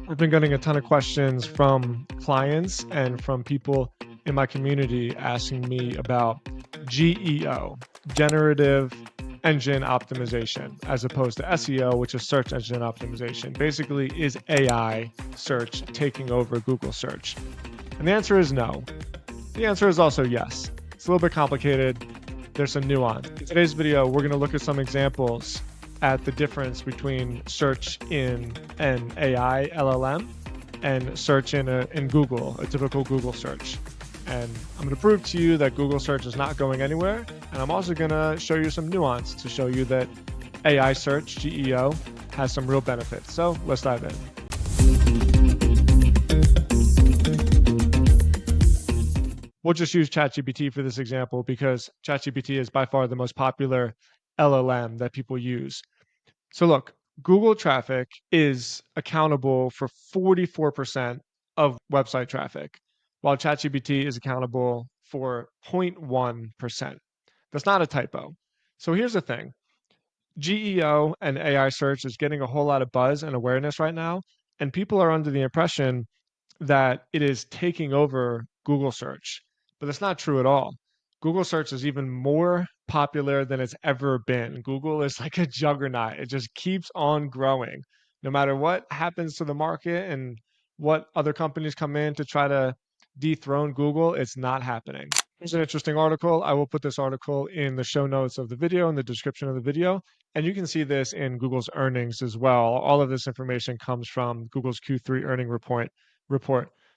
I've been getting a ton of questions from clients and from people in my community asking me about GEO, Generative Engine Optimization, as opposed to SEO, which is search engine optimization. Basically, is AI search taking over Google search? And the answer is no. The answer is also yes. It's a little bit complicated. There's some nuance. In today's video, we're going to look at some examples at the difference between search in an AI LLM and search in Google, a typical Google search. And I'm going to prove to you that Google search is not going anywhere. And I'm also going to show you some nuance to show you that AI search, GEO, has some real benefits. So let's dive in. We'll just use ChatGPT for this example because ChatGPT is by far the most popular LLM that people use. So look, Google traffic is accountable for 44% of website traffic, while ChatGPT is accountable for 0.1%. That's not a typo. So here's the thing. GEO and AI search is getting a whole lot of buzz and awareness right now, and people are under the impression that it is taking over Google search, but that's not true at all. Google search is even more popular than it's ever been. Google is like a juggernaut. It just keeps on growing. No matter what happens to the market and what other companies come in to try to dethrone Google, it's not happening. Here's an interesting article. I will put this article in the show notes of the video, in the description of the video. And you can see this in Google's earnings as well. All of this information comes from Google's Q3 earning report.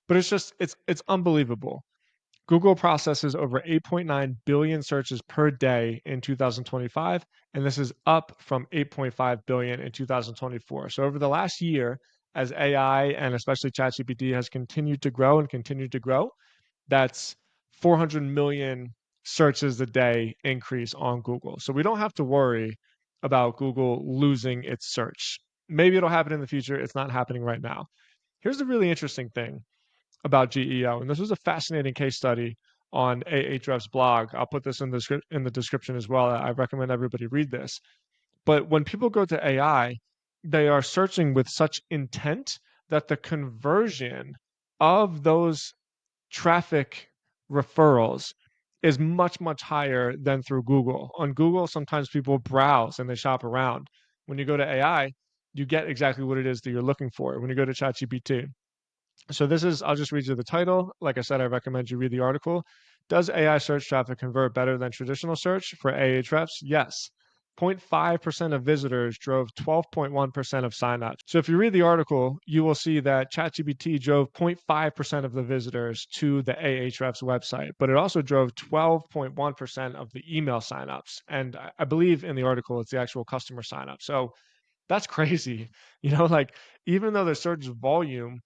But it's unbelievable. Google processes over 8.9 billion searches per day in 2025, and this is up from 8.5 billion in 2024. So over the last year, as AI and especially ChatGPT has continued to grow and continued to grow, that's 400 million searches a day increase on Google. So we don't have to worry about Google losing its search. Maybe it'll happen in the future. It's not happening right now. Here's the really interesting thing about GEO, and this was a fascinating case study on Ahrefs' blog. I'll put this in the description as well. I recommend everybody read this. But when people go to AI, they are searching with such intent that the conversion of those traffic referrals is much, much higher than through Google. On Google, sometimes people browse and they shop around. When you go to AI, you get exactly what it is that you're looking for. When you go to ChatGPT, so I'll just read you the title. Like I said, I recommend you read the article. Does AI search traffic convert better than traditional search for Ahrefs? Yes. 0.5% of visitors drove 12.1% of signups. So if you read the article, you will see that ChatGPT drove 0.5% of the visitors to the Ahrefs website, but it also drove 12.1% of the email signups. And I believe in the article, it's the actual customer signup. So that's crazy. Like even though the search volume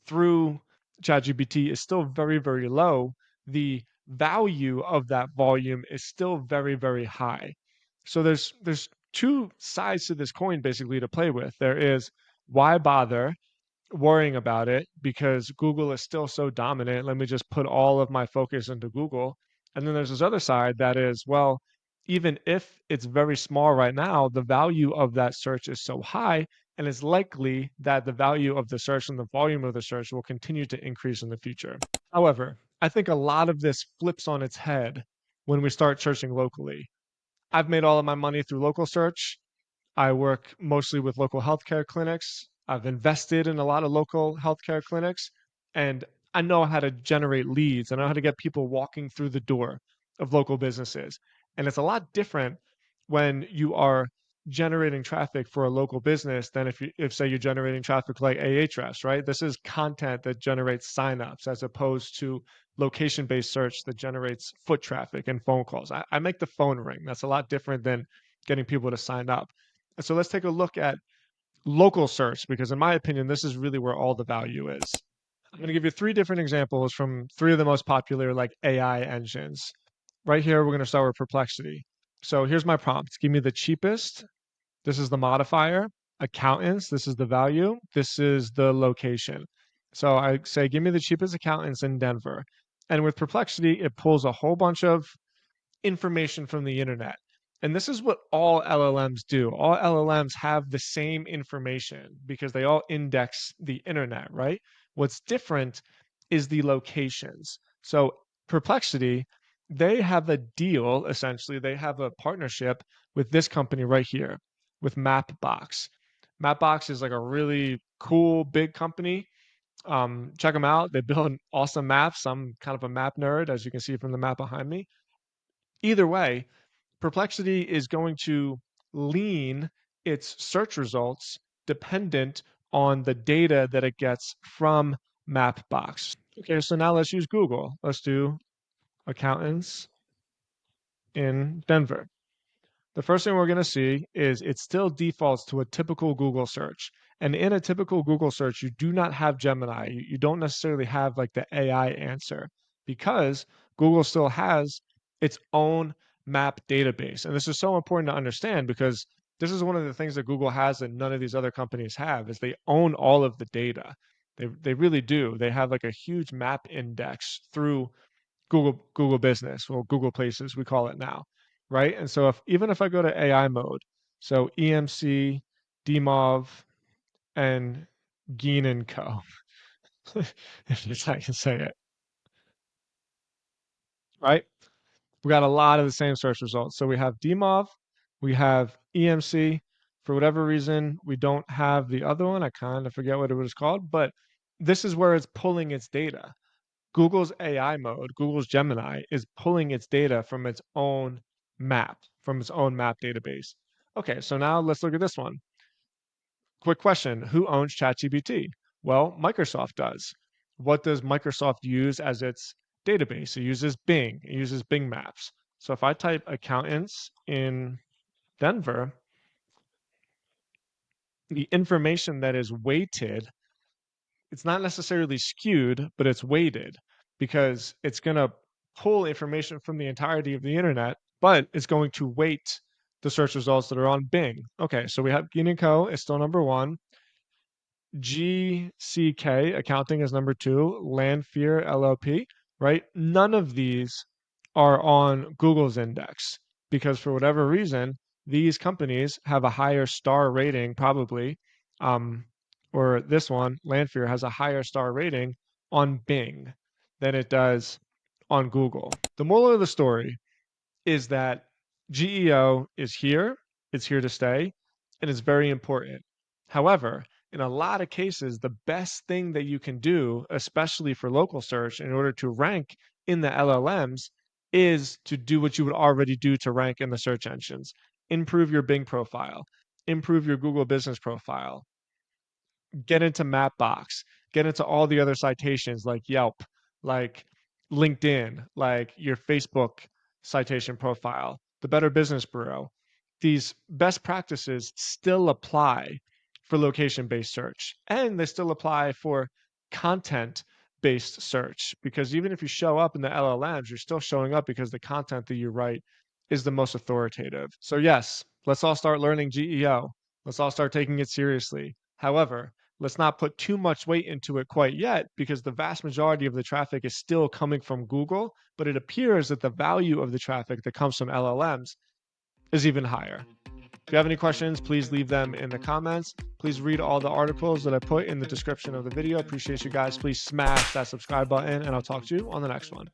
through ChatGPT is still very, very low, the value of that volume is still very, very high. So there's two sides to this coin basically to play with. There is why bother worrying about it because Google is still so dominant. Let me just put all of my focus into Google. And then there's this other side that is, well, even if it's very small right now, the value of that search is so high, and it's likely that the value of the search and the volume of the search will continue to increase in the future. However, I think a lot of this flips on its head when we start searching locally. I've made all of my money through local search. I work mostly with local healthcare clinics. I've invested in a lot of local healthcare clinics, and I know how to generate leads. I know how to get people walking through the door of local businesses. And it's a lot different when you are generating traffic for a local business than if say you're generating traffic like Ahrefs, right? This is content that generates signups as opposed to location-based search that generates foot traffic and phone calls. I make the phone ring. That's a lot different than getting people to sign up. And so let's take a look at local search, because in my opinion, this is really where all the value is. I'm going to give you three different examples from three of the most popular like AI engines. Right here, we're going to start with Perplexity. So here's my prompt. Give me the cheapest. This is the modifier. Accountants. This is the value. This is the location. So I say, give me the cheapest accountants in Denver. And with Perplexity, it pulls a whole bunch of information from the internet. And this is what all LLMs do. All LLMs have the same information because they all index the internet, right? What's different is the locations. So Perplexity, they have a deal, essentially, they have a partnership with this company right here, with Mapbox. Mapbox is like a really cool big company. Check them out. They build awesome maps. I'm kind of a map nerd, as you can see from the map behind me. Either way, Perplexity is going to lean its search results dependent on the data that it gets from Mapbox. Okay, so now let's use Google. Let's do accountants in Denver. The first thing we're going to see is it still defaults to a typical Google search. And in a typical Google search, you do not have Gemini. You don't necessarily have like the AI answer because Google still has its own map database. And this is so important to understand because this is one of the things that Google has that none of these other companies have is they own all of the data. They really do. They have like a huge map index through Google Business or Google Places, we call it now, right? And so if even if I go to AI mode, so EMC, DMOV, and Geen and Co, if I can say it, right? We got a lot of the same search results. So we have DMOV, we have EMC. For whatever reason, we don't have the other one. I kind of forget what it was called, but this is where it's pulling its data. Google's AI mode, Google's Gemini, is pulling its data from its own map, from its own map database. Okay, so now let's look at this one. Quick question. Who owns ChatGPT? Well, Microsoft does. What does Microsoft use as its database? It uses Bing. It uses Bing Maps. So if I type accountants in Denver, the information that is weighted, it's not necessarily skewed, but it's weighted because it's going to pull information from the entirety of the internet, but it's going to weight the search results that are on Bing. Okay, so we have Geen & Co. is still number one. GCK, accounting, is number two. Landfear LLP, right? None of these are on Google's index because for whatever reason, these companies have a higher star rating, probably, um, or this one, Landfear, has a higher star rating on Bing than it does on Google. The moral of the story is that GEO is here, it's here to stay, and it's very important. However, in a lot of cases, the best thing that you can do, especially for local search, in order to rank in the LLMs, is to do what you would already do to rank in the search engines. Improve your Bing profile, improve your Google business profile, get into Mapbox, get into all the other citations like Yelp, like LinkedIn, like your Facebook citation profile, the Better Business Bureau. These best practices still apply for location based search, and they still apply for content based search because even if you show up in the LLMs, you're still showing up because the content that you write is the most authoritative. So, yes, let's all start learning GEO. Let's all start taking it seriously. However, let's not put too much weight into it quite yet because the vast majority of the traffic is still coming from Google, but it appears that the value of the traffic that comes from LLMs is even higher. If you have any questions, please leave them in the comments. Please read all the articles that I put in the description of the video. Appreciate you guys. Please smash that subscribe button, and I'll talk to you on the next one.